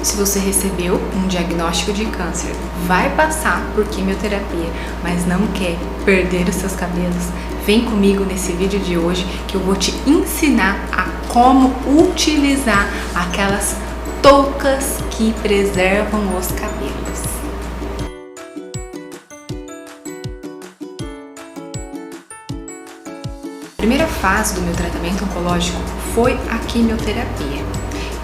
Se você recebeu um diagnóstico de câncer, vai passar por quimioterapia, mas não quer perder os seus cabelos, vem comigo nesse vídeo de hoje que eu vou te ensinar a como utilizar aquelas toucas que preservam os cabelos. A primeira fase do meu tratamento oncológico foi a quimioterapia.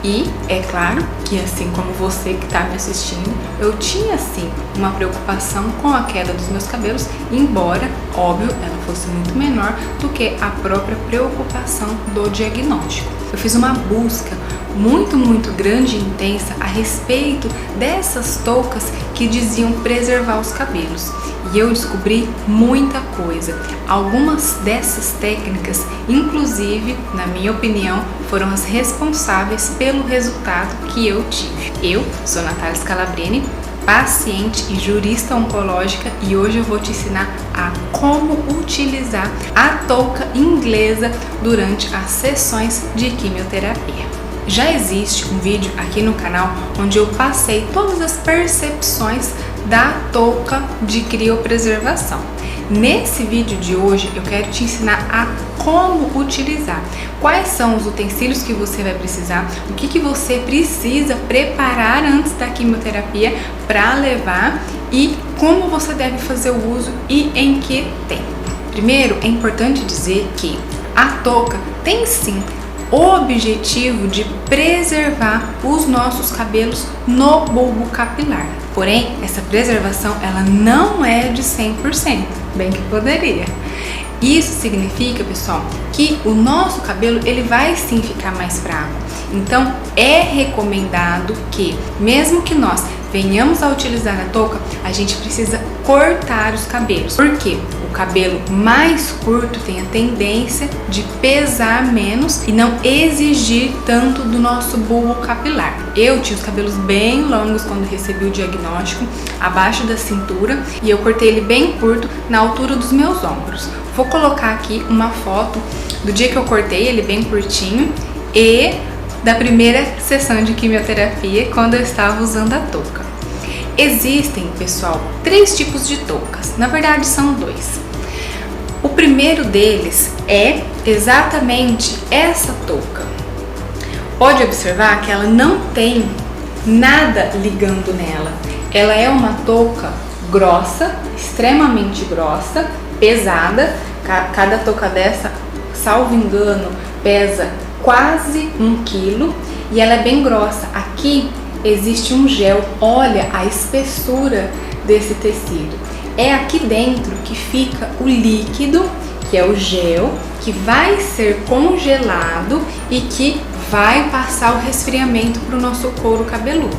E é claro que, assim como você que está me assistindo, eu tinha sim uma preocupação com a queda dos meus cabelos, embora, óbvio, ela fosse muito menor do que a própria preocupação do diagnóstico. Eu fiz uma busca muito grande e intensa a respeito dessas toucas que diziam preservar os cabelos. E eu descobri muita coisa. Algumas dessas técnicas, inclusive, na minha opinião, foram as responsáveis pelo resultado que eu tive. Eu sou Natália Scalabrini, paciente e jurista oncológica, e hoje eu vou te ensinar a como utilizar a touca inglesa durante as sessões de quimioterapia. Já existe um vídeo aqui no canal onde eu passei todas as percepções da touca de criopreservação. Nesse vídeo de hoje eu quero te ensinar a como utilizar, quais são os utensílios que você vai precisar, o que você precisa preparar antes da quimioterapia para levar e como você deve fazer o uso e em que tempo. Primeiro, é importante dizer que a touca tem sim o objetivo de preservar os nossos cabelos no bulbo capilar. Porém, essa preservação ela não é de 100%, bem que poderia. Isso significa, pessoal, que o nosso cabelo ele vai sim ficar mais fraco. Então, é recomendado que, mesmo que nós venhamos a utilizar a touca, a gente precisa cortar os cabelos. Por quê? O cabelo mais curto tem a tendência de pesar menos e não exigir tanto do nosso bulbo capilar. Eu tinha os cabelos bem longos quando recebi o diagnóstico, abaixo da cintura, e eu cortei ele bem curto na altura dos meus ombros. Vou colocar aqui uma foto do dia que eu cortei ele bem curtinho e da primeira sessão de quimioterapia quando eu estava usando a touca. Existem, pessoal, 3 tipos de toucas, na verdade são 2. O primeiro deles é exatamente essa touca. Pode observar que ela não tem nada ligando nela. Ela é uma touca grossa, extremamente grossa, pesada. Cada touca dessa, salvo engano, pesa quase 1 quilo e ela é bem grossa. Aqui existe um gel, olha a espessura desse tecido. É aqui dentro que fica o líquido, que é o gel, que vai ser congelado e que vai passar o resfriamento para o nosso couro cabeludo.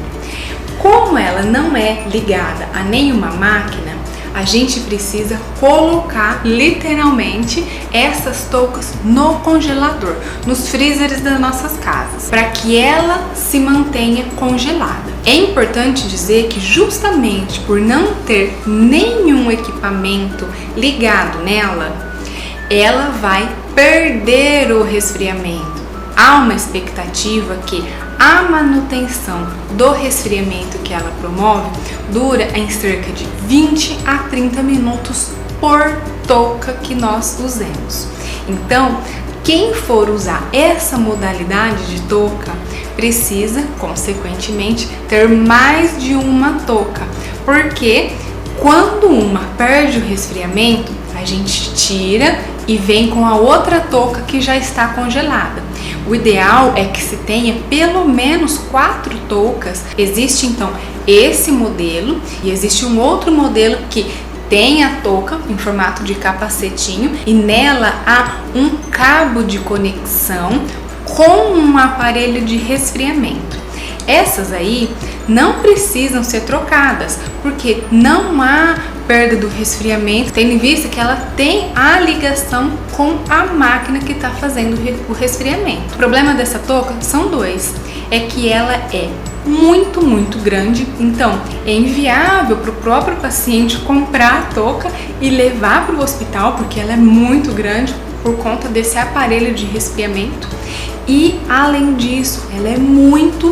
Como ela não é ligada a nenhuma máquina, a gente precisa colocar literalmente essas toucas no congelador, nos freezers das nossas casas, para que ela se mantenha congelada. É importante dizer que justamente por não ter nenhum equipamento ligado nela, ela vai perder o resfriamento. Há uma expectativa que a manutenção do resfriamento que ela promove dura em cerca de 20 a 30 minutos por touca que nós usemos. Então, quem for usar essa modalidade de touca precisa, consequentemente, ter mais de uma touca, porque quando uma perde o resfriamento, a gente tira e vem com a outra touca que já está congelada. O ideal é que se tenha pelo menos 4 toucas. Existe então esse modelo e existe um outro modelo que tem a touca em formato de capacetinho e nela há um cabo de conexão com um aparelho de resfriamento. Essas aí não precisam ser trocadas, porque não há perda do resfriamento, tendo em vista que ela tem a ligação com a máquina que está fazendo o resfriamento. O problema dessa touca são 2, é que ela é muito grande, então é inviável para o próprio paciente comprar a touca e levar para o hospital, porque ela é muito grande por conta desse aparelho de resfriamento. E além disso, ela é muito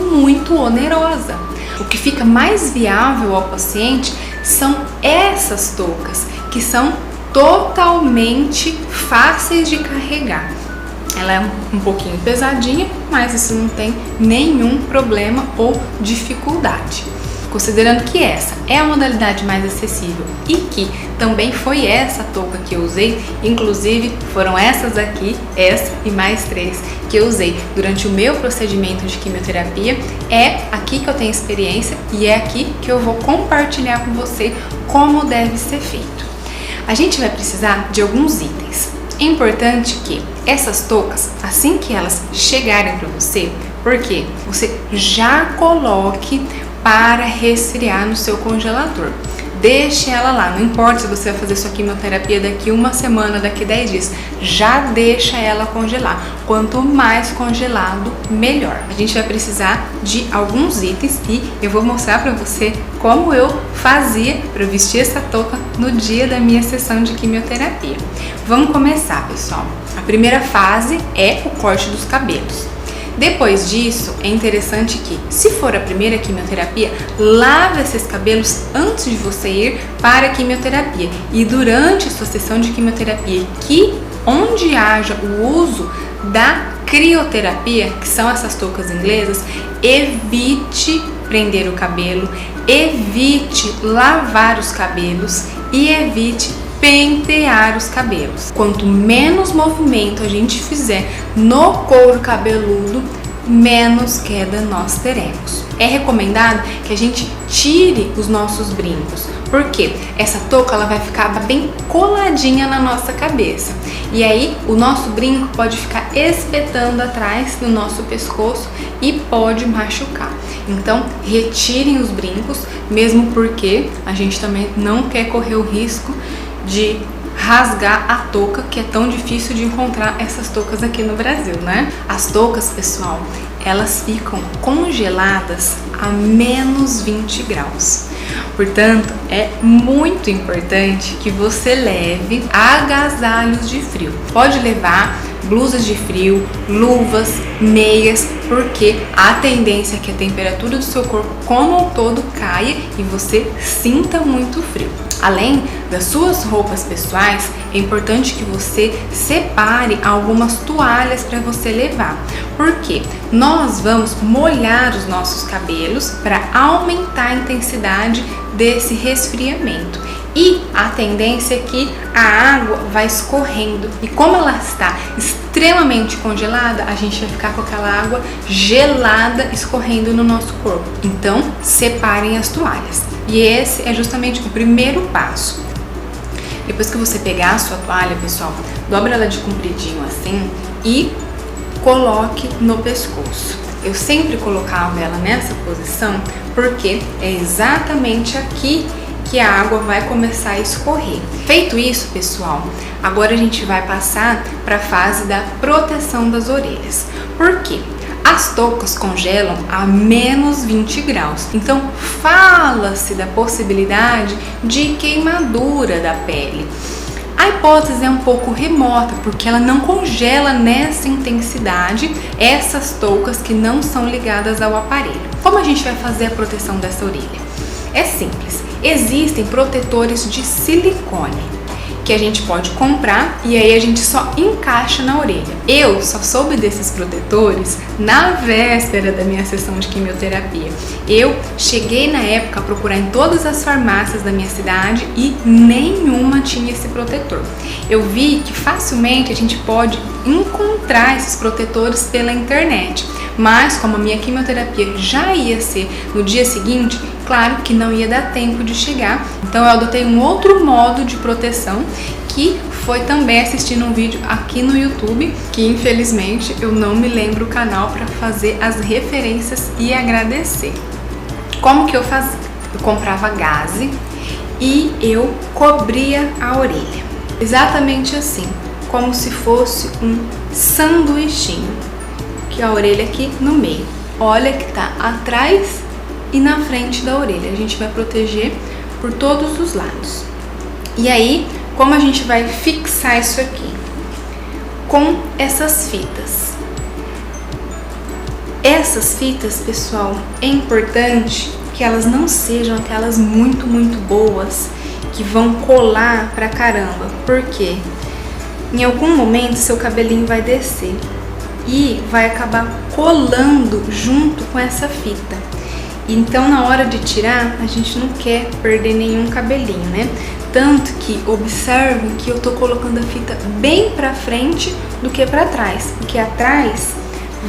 onerosa. O que fica mais viável ao paciente são essas toucas, que são totalmente fáceis de carregar. Ela é um pouquinho pesadinha, mas isso não tem nenhum problema ou dificuldade. Considerando que essa é a modalidade mais acessível e que também foi essa touca que eu usei, inclusive foram essas aqui, essa e mais 3 que eu usei durante o meu procedimento de quimioterapia, é aqui que eu tenho experiência e é aqui que eu vou compartilhar com você como deve ser feito. A gente vai precisar de alguns itens. É importante que essas toucas, assim que elas chegarem para você, porque você já coloque para resfriar no seu congelador. Deixe ela lá, não importa se você vai fazer sua quimioterapia daqui uma semana, daqui 10 dias, já deixa ela congelar. Quanto mais congelado, melhor. A gente vai precisar de alguns itens e eu vou mostrar para você como eu fazia para vestir essa touca no dia da minha sessão de quimioterapia. Vamos começar, pessoal. A primeira fase é o corte dos cabelos. Depois disso, é interessante que, se for a primeira quimioterapia, lave esses cabelos antes de você ir para a quimioterapia. E durante a sua sessão de quimioterapia, que onde haja o uso da crioterapia, que são essas toucas inglesas, evite prender o cabelo, evite lavar os cabelos e evite pentear os cabelos. Quanto menos movimento a gente fizer no couro cabeludo, menos queda nós teremos. É recomendado que a gente tire os nossos brincos, porque essa touca ela vai ficar bem coladinha na nossa cabeça. E aí o nosso brinco pode ficar espetando atrás do nosso pescoço e pode machucar. Então retirem os brincos, mesmo porque a gente também não quer correr o risco de rasgar a touca, que é tão difícil de encontrar essas toucas aqui no Brasil, né? As toucas, pessoal, elas ficam congeladas a menos 20 graus. Portanto, é muito importante que você leve agasalhos de frio. Pode levar blusas de frio, luvas, meias, porque a tendência é que a temperatura do seu corpo como um todo caia e você sinta muito frio. Além das suas roupas pessoais, é importante que você separe algumas toalhas para você levar, porque nós vamos molhar os nossos cabelos para aumentar a intensidade desse resfriamento. E a tendência é que a água vai escorrendo. E como ela está extremamente congelada, a gente vai ficar com aquela água gelada escorrendo no nosso corpo. Então, separem as toalhas. E esse é justamente o primeiro passo. Depois que você pegar a sua toalha, pessoal, dobra ela de compridinho assim e coloque no pescoço. Eu sempre colocava ela nessa posição porque é exatamente aqui que a água vai começar a escorrer. Feito isso, pessoal, agora a gente vai passar para a fase da proteção das orelhas. Por quê? As toucas congelam a menos 20 graus, então fala-se da possibilidade de queimadura da pele. A hipótese é um pouco remota, porque ela não congela nessa intensidade essas toucas que não são ligadas ao aparelho. Como a gente vai fazer a proteção dessa orelha? É simples, existem protetores de silicone que a gente pode comprar e aí a gente só encaixa na orelha. Eu só soube desses protetores na véspera da minha sessão de quimioterapia. Eu cheguei na época a procurar em todas as farmácias da minha cidade e nenhuma tinha esse protetor. Eu vi que facilmente a gente pode encontrar esses protetores pela internet, mas como a minha quimioterapia já ia ser no dia seguinte, claro que não ia dar tempo de chegar, então eu adotei um outro modo de proteção, que foi também assistindo um vídeo aqui no YouTube, que infelizmente eu não me lembro o canal para fazer as referências e agradecer. Como que eu fazia? Eu comprava gaze e eu cobria a orelha, exatamente assim, como se fosse um sanduichinho, que a orelha aqui no meio. Olha que tá atrás e na frente da orelha. A gente vai proteger por todos os lados. E aí, como a gente vai fixar isso aqui? Com essas fitas. Essas fitas, pessoal, é importante que elas não sejam aquelas muito boas que vão colar pra caramba. Por quê? Em algum momento seu cabelinho vai descer e vai acabar colando junto com essa fita. Então na hora de tirar, a gente não quer perder nenhum cabelinho, né? Tanto que observem que eu tô colocando a fita bem pra frente do que pra trás, porque atrás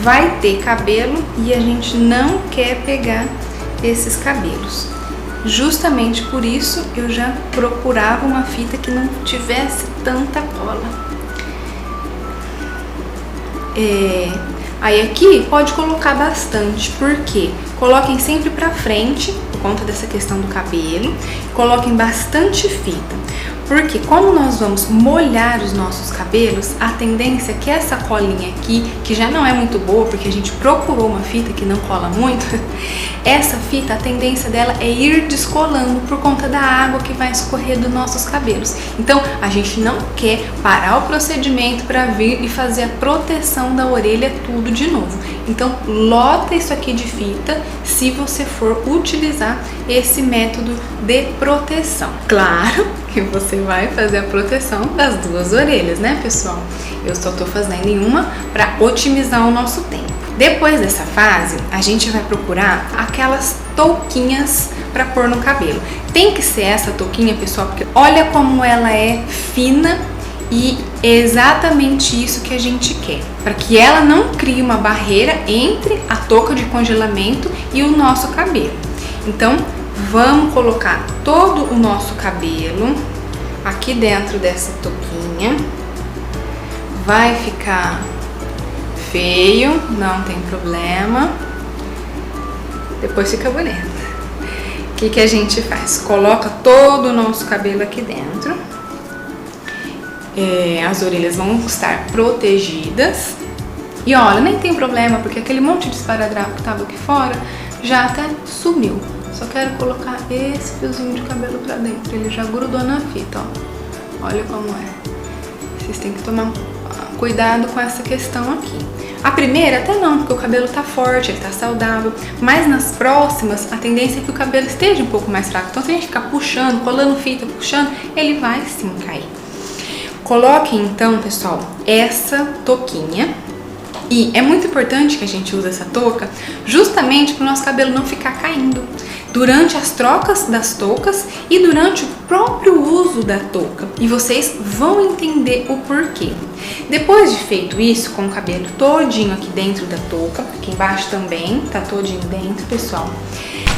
vai ter cabelo e a gente não quer pegar esses cabelos. Justamente por isso eu já procurava uma fita que não tivesse tanta cola. Aí aqui pode colocar bastante, porque coloquem sempre pra frente, por conta dessa questão do cabelo, coloquem bastante fita, porque como nós vamos molhar os nossos cabelos, a tendência é que essa colinha aqui, que já não é muito boa, porque a gente procurou uma fita que não cola muito, essa fita, a tendência dela é ir descolando por conta da água que vai escorrer dos nossos cabelos. Então, a gente não quer parar o procedimento para vir e fazer a proteção da orelha tudo de novo. Então, lota isso aqui de fita se você for utilizar esse método de proteção. Claro que você vai fazer a proteção das duas orelhas, né, pessoal? Eu só tô fazendo em uma para otimizar o nosso tempo. Depois dessa fase, a gente vai procurar aquelas touquinhas para pôr no cabelo. Tem que ser essa touquinha, pessoal, porque olha como ela é fina e é exatamente isso que a gente quer, para que ela não crie uma barreira entre a touca de congelamento e o nosso cabelo. Então, vamos colocar todo o nosso cabelo aqui dentro dessa touquinha. Vai ficar feio, não tem problema, depois fica bonito. O que a gente faz? Coloca todo o nosso cabelo aqui dentro, as orelhas vão estar protegidas e olha, nem tem problema, porque aquele monte de esparadrapo que tava aqui fora já até sumiu. Só quero colocar esse fiozinho de cabelo pra dentro, ele já grudou na fita, ó. Olha como é. Vocês têm que tomar cuidado com essa questão aqui. A primeira até não, porque o cabelo tá forte, ele tá saudável, mas nas próximas a tendência é que o cabelo esteja um pouco mais fraco. Então se a gente ficar puxando, colando fita, puxando, ele vai sim cair. Coloquem então, pessoal, essa touquinha. E é muito importante que a gente use essa touca justamente para o nosso cabelo não ficar caindo durante as trocas das toucas e durante o próprio uso da touca. E vocês vão entender o porquê. Depois de feito isso, com o cabelo todinho aqui dentro da touca, aqui embaixo também tá todinho dentro, pessoal.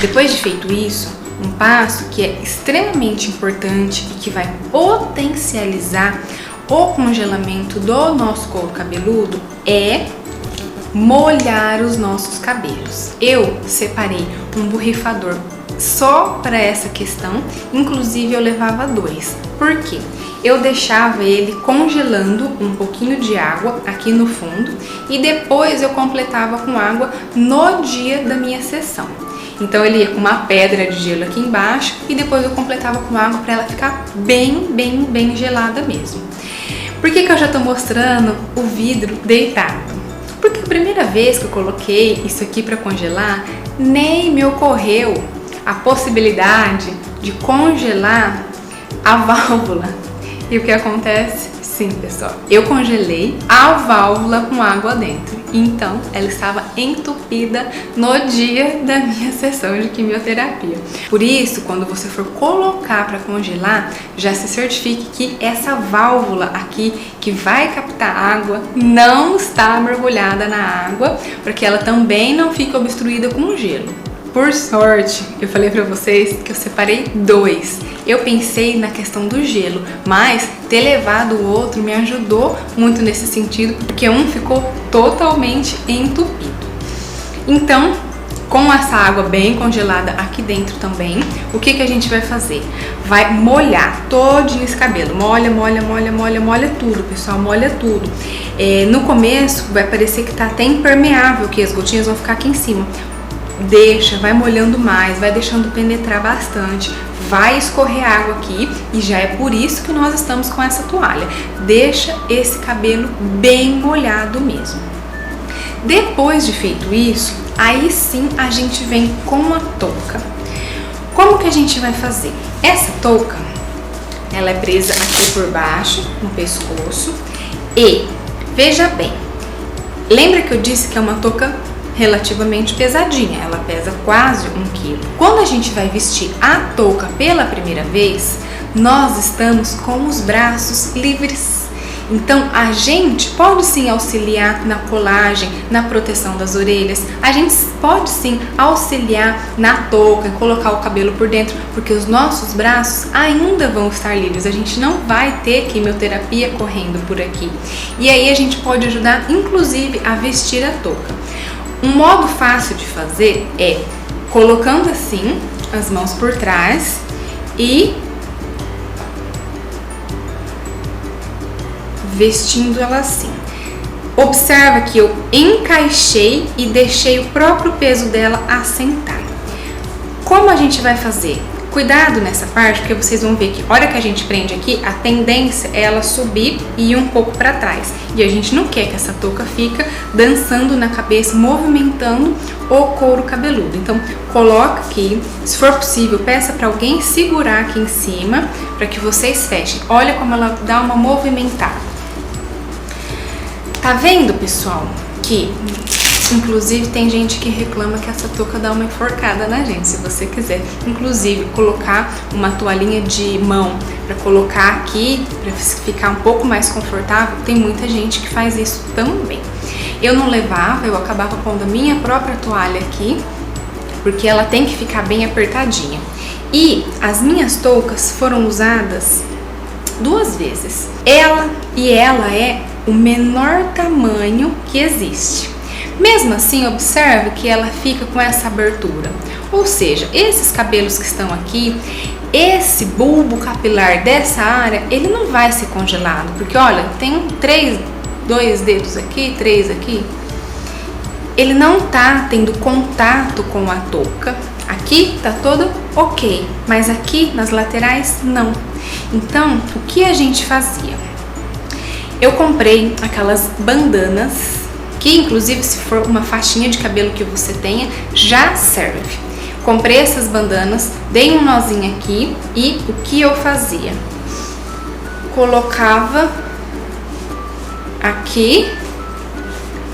Depois de feito isso, um passo que é extremamente importante e que vai potencializar o congelamento do nosso couro cabeludo é molhar os nossos cabelos. Eu separei um borrifador só para essa questão, inclusive eu levava 2. Por quê? Eu deixava ele congelando um pouquinho de água aqui no fundo e depois eu completava com água no dia da minha sessão. Então ele ia com uma pedra de gelo aqui embaixo e depois eu completava com água para ela ficar bem gelada mesmo. Por que eu já tô mostrando o vidro deitado? Porque a primeira vez que eu coloquei isso aqui para congelar, nem me ocorreu a possibilidade de congelar a válvula. E o que acontece? Sim, pessoal, eu congelei a válvula com água dentro. Então, ela estava entupida no dia da minha sessão de quimioterapia. Por isso, quando você for colocar para congelar, já se certifique que essa válvula aqui, que vai captar água, não está mergulhada na água, para que ela também não fique obstruída com o gelo. Por sorte, eu falei pra vocês que eu separei 2. Eu pensei na questão do gelo, mas ter levado o outro me ajudou muito nesse sentido, porque um ficou totalmente entupido. Então, com essa água bem congelada aqui dentro também, o que a gente vai fazer? Vai molhar todinho esse cabelo. Molha tudo, pessoal, molha tudo. No começo vai parecer que tá até impermeável, que as gotinhas vão ficar aqui em cima. Deixa, vai molhando mais, vai deixando penetrar bastante, vai escorrer água aqui e já é por isso que nós estamos com essa toalha. Deixa esse cabelo bem molhado mesmo. Depois de feito isso, aí sim a gente vem com a touca. Como que a gente vai fazer? Essa touca, ela é presa aqui por baixo, no pescoço, e veja bem, lembra que eu disse que é uma touca relativamente pesadinha, ela pesa quase 1 quilo. Quando a gente vai vestir a touca pela primeira vez, nós estamos com os braços livres. Então a gente pode sim auxiliar na colagem, na proteção das orelhas, a gente pode sim auxiliar na touca, colocar o cabelo por dentro, porque os nossos braços ainda vão estar livres, a gente não vai ter quimioterapia correndo por aqui. E aí a gente pode ajudar inclusive a vestir a touca. Um modo fácil de fazer é colocando assim as mãos por trás e vestindo ela assim. Observa que eu encaixei e deixei o próprio peso dela assentar. Como a gente vai fazer? Cuidado nessa parte, porque vocês vão ver que a hora que a gente prende aqui, a tendência é ela subir e ir um pouco para trás. E a gente não quer que essa touca fica dançando na cabeça, movimentando o couro cabeludo. Então, coloca aqui, se for possível, peça para alguém segurar aqui em cima, para que vocês fechem. Olha como ela dá uma movimentada. Tá vendo, pessoal, que inclusive tem gente que reclama que essa touca dá uma enforcada na gente. Se você quiser, inclusive, colocar uma toalhinha de mão para colocar aqui, para ficar um pouco mais confortável, tem muita gente que faz isso também. Eu não levava, eu acabava pondo a minha própria toalha aqui, porque ela tem que ficar bem apertadinha. E as minhas toucas foram usadas 2 vezes. Ela é o menor tamanho que existe. Mesmo assim, observe que ela fica com essa abertura. Ou seja, esses cabelos que estão aqui, esse bulbo capilar dessa área, ele não vai ser congelado. Porque olha, tem 2 dedos aqui, 3 aqui. Ele não tá tendo contato com a touca. Aqui tá todo ok, mas aqui nas laterais não. Então, o que a gente fazia? Eu comprei aquelas bandanas, que inclusive se for uma faixinha de cabelo que você tenha, já serve. Comprei essas bandanas, dei um nozinho aqui e o que eu fazia? Colocava aqui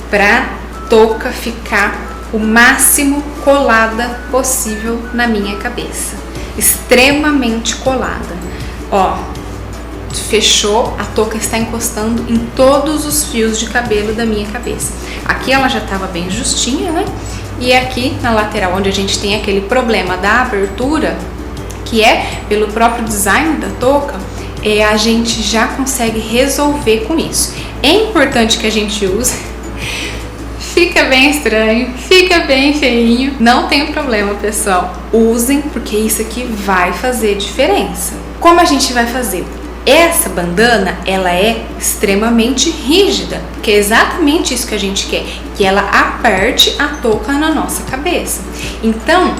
pra touca ficar o máximo colada possível na minha cabeça. Extremamente colada. Ó, fechou, a touca está encostando em todos os fios de cabelo da minha cabeça. Aqui ela já estava bem justinha, né? E aqui na lateral, onde a gente tem aquele problema da abertura, que é pelo próprio design da touca, a gente já consegue resolver com isso. É importante que a gente use. Fica bem estranho, fica bem feinho, não tem problema, pessoal. Usem, porque isso aqui vai fazer diferença. Como a gente vai fazer? Essa bandana, ela é extremamente rígida, que é exatamente isso que a gente quer, que ela aperte a touca na nossa cabeça. Então,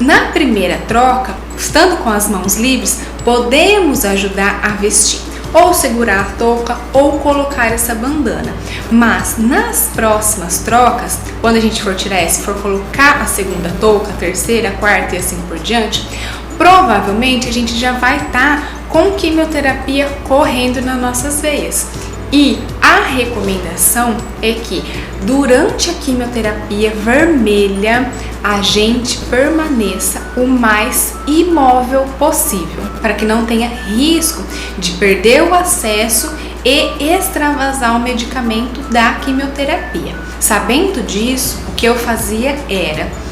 na primeira troca, estando com as mãos livres, podemos ajudar a vestir, ou segurar a touca, ou colocar essa bandana. Mas nas próximas trocas, quando a gente for tirar essa, for colocar a segunda touca, a terceira, a quarta e assim por diante, provavelmente a gente já vai estar com quimioterapia correndo nas nossas veias. E a recomendação é que durante a quimioterapia vermelha a gente permaneça o mais imóvel possível, para que não tenha risco de perder o acesso e extravasar o medicamento da quimioterapia. Sabendo disso, o que eu fazia era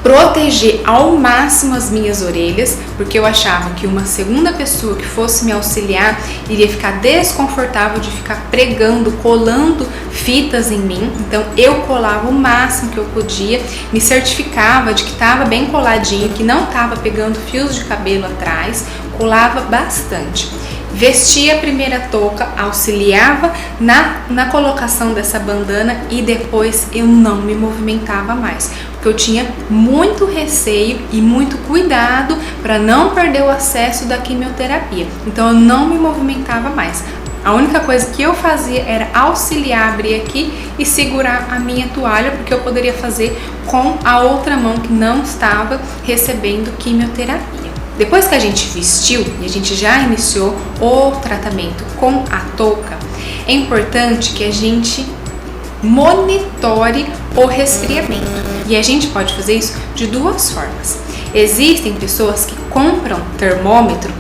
proteger ao máximo as minhas orelhas, porque eu achava que uma segunda pessoa que fosse me auxiliar iria ficar desconfortável de ficar pregando, colando fitas em mim. Então eu colava o máximo que eu podia, me certificava de que estava bem coladinho, que não estava pegando fios de cabelo atrás, colava bastante. Vestia a primeira touca, auxiliava na colocação dessa bandana e depois eu não me movimentava mais, porque eu tinha muito receio e muito cuidado para não perder o acesso da quimioterapia. Então eu não me movimentava mais. A única coisa que eu fazia era auxiliar, abrir aqui e segurar a minha toalha, porque eu poderia fazer com a outra mão que não estava recebendo quimioterapia. Depois que a gente vestiu e a gente já iniciou o tratamento com a touca, é importante que a gente monitore o resfriamento. E a gente pode fazer isso de duas formas. Existem pessoas que compram termômetro,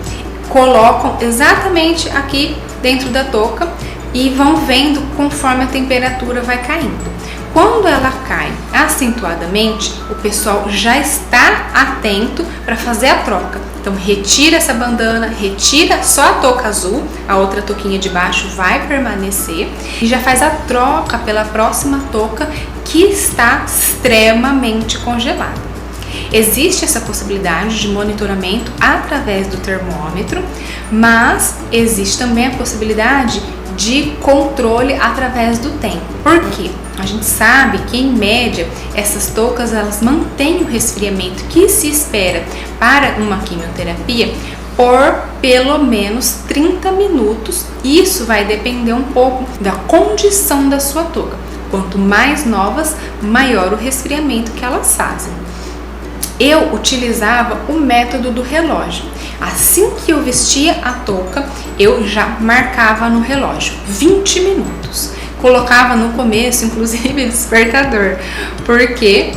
colocam exatamente aqui dentro da touca e vão vendo conforme a temperatura vai caindo. Quando ela cai acentuadamente, o pessoal já está atento para fazer a troca. Então retira essa bandana, retira só a touca azul, a outra touquinha de baixo vai permanecer e já faz a troca pela próxima touca que está extremamente congelada. Existe essa possibilidade de monitoramento através do termômetro, mas existe também a possibilidade de controle através do tempo. Por quê? A gente sabe que em média essas toucas elas mantêm o resfriamento que se espera para uma quimioterapia por pelo menos 30 minutos. Isso vai depender um pouco da condição da sua touca. Quanto mais novas, maior o resfriamento que elas fazem. Eu utilizava o método do relógio. Assim que eu vestia a touca, eu já marcava no relógio 20 minutos. Colocava no começo, inclusive, despertador, porque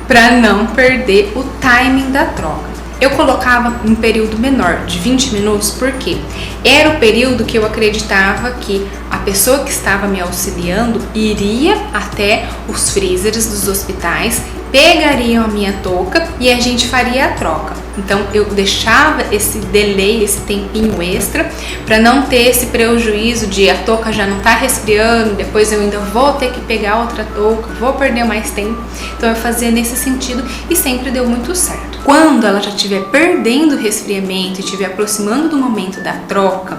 para não perder o timing da troca. Eu colocava um período menor, de 20 minutos, porque era o período que eu acreditava que a pessoa que estava me auxiliando iria até os freezers dos hospitais, pegariam a minha touca e a gente faria a troca. Então eu deixava esse delay, esse tempinho extra, para não ter esse prejuízo de a touca já não tá resfriando, depois eu ainda vou ter que pegar outra touca, vou perder mais tempo. Então eu fazia nesse sentido e sempre deu muito certo. Quando ela já estiver perdendo o resfriamento e estiver aproximando do momento da troca,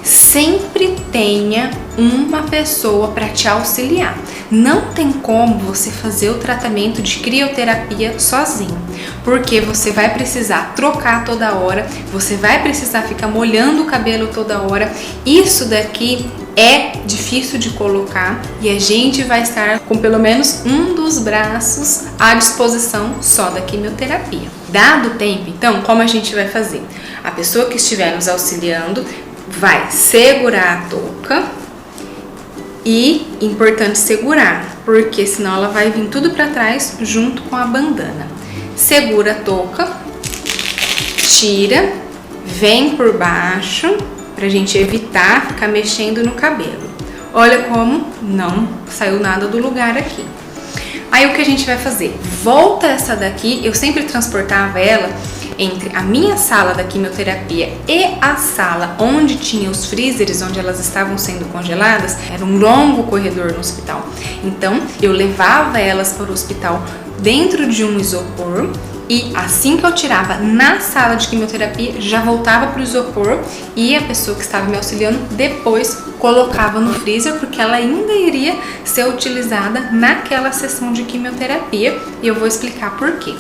sempre tenha uma pessoa para te auxiliar. Não tem como você fazer o tratamento de crioterapia sozinho, porque você vai precisar trocar toda hora, você vai precisar ficar molhando o cabelo toda hora. Isso daqui é difícil de colocar e a gente vai estar com pelo menos um dos braços à disposição só da quimioterapia. Dado o tempo, então, como a gente vai fazer? A pessoa que estiver nos auxiliando vai segurar a touca e, importante segurar, porque senão ela vai vir tudo para trás junto com a bandana. Segura a touca, tira, vem por baixo pra gente evitar ficar mexendo no cabelo. Olha como não saiu nada do lugar aqui. Aí o que a gente vai fazer? Volta essa daqui, eu sempre transportava ela entre a minha sala da quimioterapia e a sala onde tinha os freezers, onde elas estavam sendo congeladas. Era um longo corredor no hospital. Então, eu levava elas para o hospital dentro de um isopor e assim que eu tirava na sala de quimioterapia, já voltava para o isopor e a pessoa que estava me auxiliando depois colocava no freezer, porque ela ainda iria ser utilizada naquela sessão de quimioterapia e eu vou explicar por quê.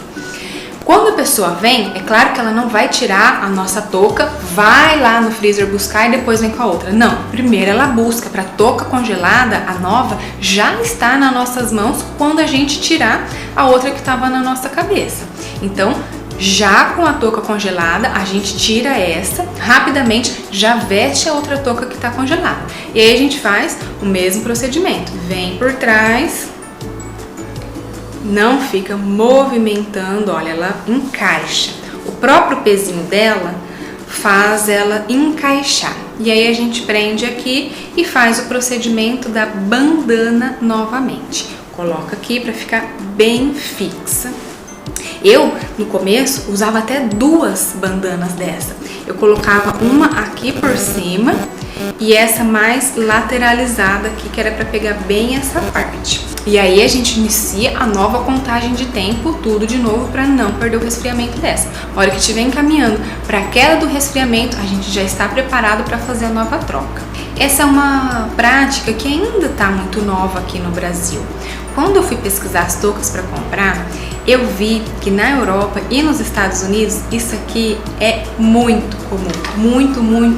Quando a pessoa vem, é claro que ela não vai tirar a nossa touca, vai lá no freezer buscar e depois vem com a outra. Não, primeiro ela busca para a touca congelada, a nova, já está nas nossas mãos quando a gente tirar a outra que estava na nossa cabeça. Então, já com a touca congelada, a gente tira essa, rapidamente já veste a outra touca que está congelada. E aí a gente faz o mesmo procedimento. Vem por trás, não fica movimentando, olha, ela encaixa. O próprio pezinho dela faz ela encaixar. E aí a gente prende aqui e faz o procedimento da bandana novamente. Coloca aqui para ficar bem fixa. Eu, no começo, usava até duas bandanas dessa. Eu colocava uma aqui por cima e essa mais lateralizada aqui, que era para pegar bem essa parte. E aí a gente inicia a nova contagem de tempo, tudo de novo para não perder o resfriamento dessa. A hora que estiver encaminhando para a queda do resfriamento, a gente já está preparado para fazer a nova troca. Essa é uma prática que ainda está muito nova aqui no Brasil. Quando eu fui pesquisar as toucas para comprar, eu vi que na Europa e nos Estados Unidos isso aqui é muito comum,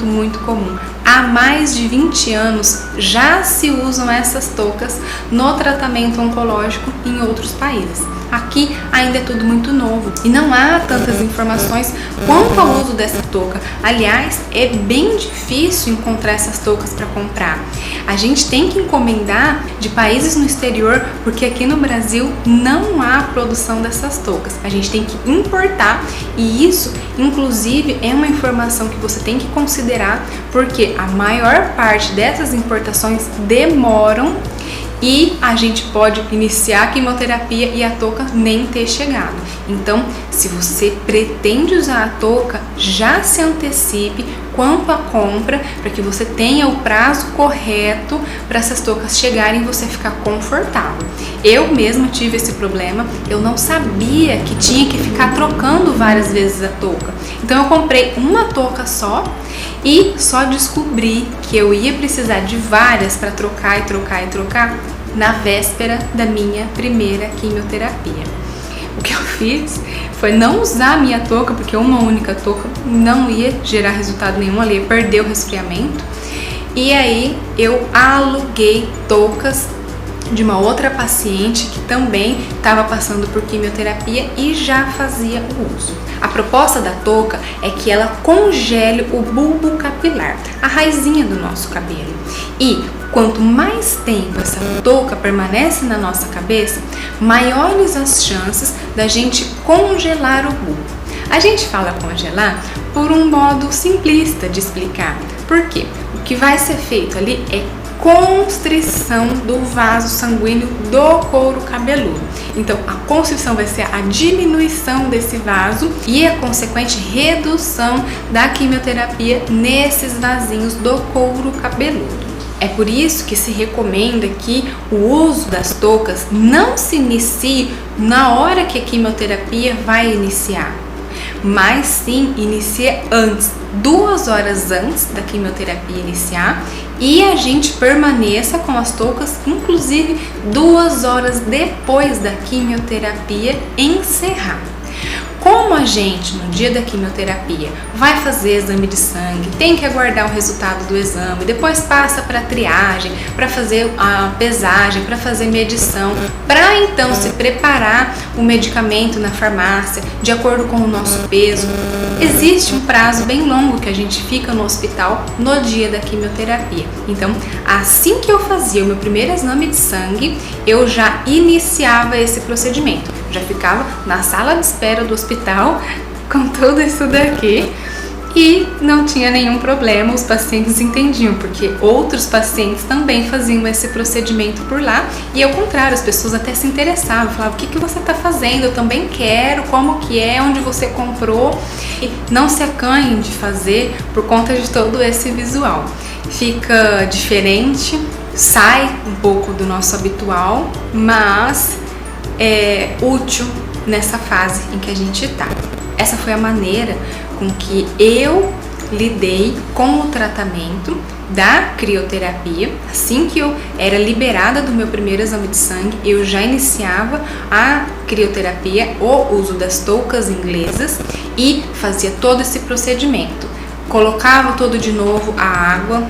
muito comum. há mais de 20 anos já se usam essas toucas no tratamento oncológico em outros países. Aqui ainda é tudo muito novo e não há tantas informações quanto ao uso dessa touca. Aliás, é bem difícil encontrar essas toucas para comprar. A gente tem que encomendar de países no exterior, porque aqui no Brasil não há produção dessas toucas. A gente tem que importar, e isso, inclusive, é uma informação que você tem que considerar, porque a maior parte dessas importações demoram e a gente pode iniciar a quimioterapia e a touca nem ter chegado. Então, se você pretende usar a touca, já se antecipe quanto à compra para que você tenha o prazo correto para essas toucas chegarem e você ficar confortável. Eu mesma tive esse problema, eu não sabia que tinha que ficar trocando várias vezes a touca. Então eu comprei uma touca só e só descobri que eu ia precisar de várias para trocar e trocar e trocar na véspera da minha primeira quimioterapia. O que eu fiz foi não usar a minha touca, porque uma única touca não ia gerar resultado nenhum, ali ia perder o resfriamento. E aí eu aluguei toucas de uma outra paciente que também estava passando por quimioterapia e já fazia o uso. A proposta da touca é que ela congele o bulbo capilar, a raizinha do nosso cabelo. E quanto mais tempo essa touca permanece na nossa cabeça, maiores as chances da gente congelar o bulbo. A gente fala congelar por um modo simplista de explicar. Por quê? O que vai ser feito ali é constrição do vaso sanguíneo do couro cabeludo. Então, a constrição vai ser a diminuição desse vaso e a consequente redução da quimioterapia nesses vasinhos do couro cabeludo. É por isso que se recomenda que o uso das toucas não se inicie na hora que a quimioterapia vai iniciar, mas sim inicia antes, 2 horas antes da quimioterapia iniciar, e a gente permaneça com as toucas, inclusive 2 horas depois da quimioterapia encerrar. Como a gente, no dia da quimioterapia, vai fazer exame de sangue, tem que aguardar o resultado do exame, depois passa para triagem, para fazer a pesagem, para fazer medição, para então se preparar o medicamento na farmácia, de acordo com o nosso peso. Existe um prazo bem longo que a gente fica no hospital no dia da quimioterapia. Então, assim que eu fazia o meu primeiro exame de sangue, eu já iniciava esse procedimento. Já ficava na sala de espera do hospital com tudo isso daqui e não tinha nenhum problema, os pacientes entendiam, porque outros pacientes também faziam esse procedimento por lá e ao contrário, as pessoas até se interessavam, falavam, o que você está fazendo? Eu também quero, como que é, onde você comprou? E não se acanhem de fazer por conta de todo esse visual. Fica diferente, sai um pouco do nosso habitual, mas é útil nessa fase em que a gente está. Essa foi a maneira com que eu lidei com o tratamento da crioterapia. Assim que eu era liberada do meu primeiro exame de sangue, eu já iniciava a crioterapia, o uso das toucas inglesas e fazia todo esse procedimento. Colocava todo de novo a água.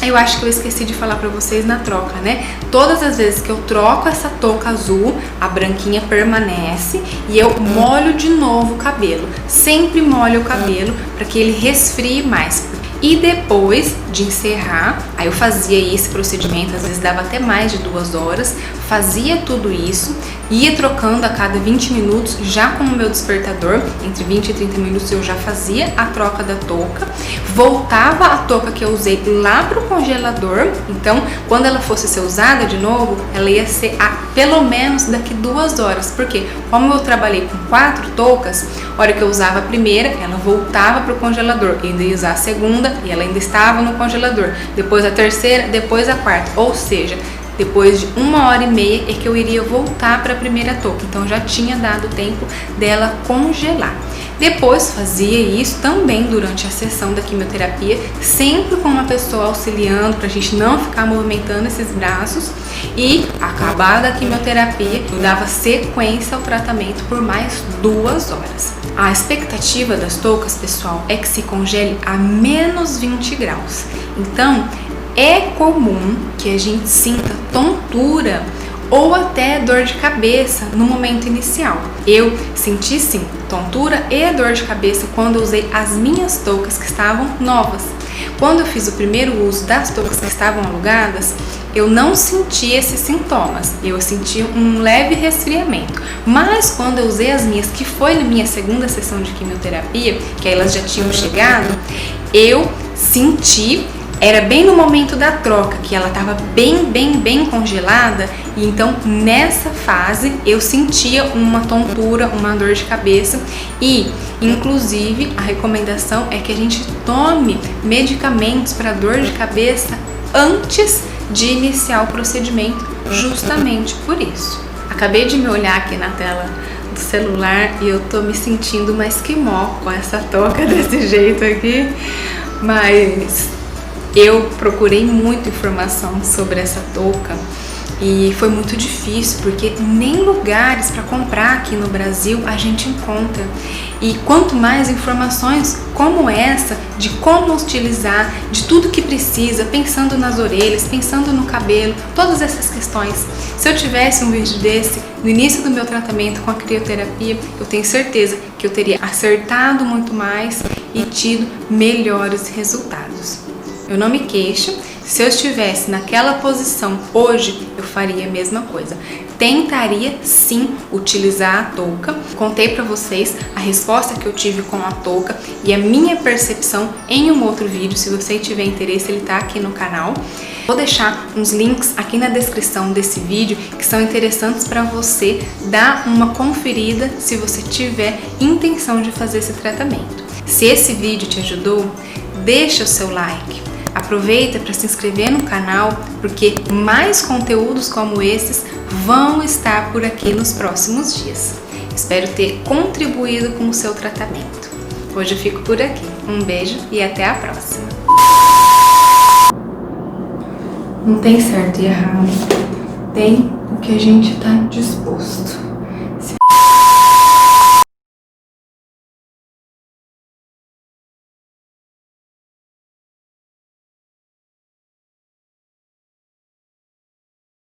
Eu acho que eu esqueci de falar pra vocês na troca, né? Todas as vezes que eu troco essa touca azul, a branquinha permanece e eu molho de novo o cabelo. Sempre molho o cabelo para que ele resfrie mais. E depois de encerrar, aí eu fazia esse procedimento, às vezes dava até mais de 2 horas, fazia tudo isso, ia trocando a cada 20 minutos, já com o meu despertador, entre 20 e 30 minutos eu já fazia a troca da touca, voltava a touca que eu usei lá pro congelador, então quando ela fosse ser usada de novo, ela ia ser pelo menos daqui 2 horas, porque como eu trabalhei com 4 toucas, a hora que eu usava a primeira, ela voltava pro congelador, eu ainda ia usar a segunda e ela ainda estava no congelador, depois a terceira, depois a quarta, ou seja, depois de 1h30 é que eu iria voltar para a primeira touca, então já tinha dado tempo dela congelar. Depois fazia isso também durante a sessão da quimioterapia, sempre com uma pessoa auxiliando para a gente não ficar movimentando esses braços. E acabada a quimioterapia, eu dava sequência ao tratamento por mais 2 horas. A expectativa das toucas, pessoal, é que se congele a menos 20 graus. Então, é comum que a gente sinta tontura ou até dor de cabeça no momento inicial. Eu senti sim tontura e dor de cabeça quando eu usei as minhas toucas que estavam novas. Quando eu fiz o primeiro uso das toucas que estavam alugadas, eu não senti esses sintomas, eu senti um leve resfriamento. Mas quando eu usei as minhas, que foi na minha segunda sessão de quimioterapia, que elas já tinham chegado, eu senti. Era bem no momento da troca, que ela estava bem congelada, e então nessa fase eu sentia uma tontura, uma dor de cabeça, e inclusive a recomendação é que a gente tome medicamentos para dor de cabeça antes de iniciar o procedimento, justamente por isso. Acabei de me olhar aqui na tela do celular e eu tô me sentindo uma esquimó com essa touca desse jeito aqui, mas eu procurei muita informação sobre essa touca e foi muito difícil porque nem lugares para comprar aqui no Brasil a gente encontra. E quanto mais informações como essa, de como utilizar, de tudo que precisa, pensando nas orelhas, pensando no cabelo, todas essas questões. Se eu tivesse um vídeo desse no início do meu tratamento com a crioterapia, eu tenho certeza que eu teria acertado muito mais e tido melhores resultados. Eu não me queixo, se eu estivesse naquela posição hoje, eu faria a mesma coisa. Tentaria sim utilizar a touca. Contei para vocês a resposta que eu tive com a touca e a minha percepção em um outro vídeo. Se você tiver interesse, ele tá aqui no canal. Vou deixar uns links aqui na descrição desse vídeo que são interessantes para você dar uma conferida se você tiver intenção de fazer esse tratamento. Se esse vídeo te ajudou, deixa o seu like. Aproveita para se inscrever no canal, porque mais conteúdos como esses vão estar por aqui nos próximos dias. Espero ter contribuído com o seu tratamento. Hoje eu fico por aqui. Um beijo e até a próxima. Não tem certo e errado. Tem o que a gente está disposto.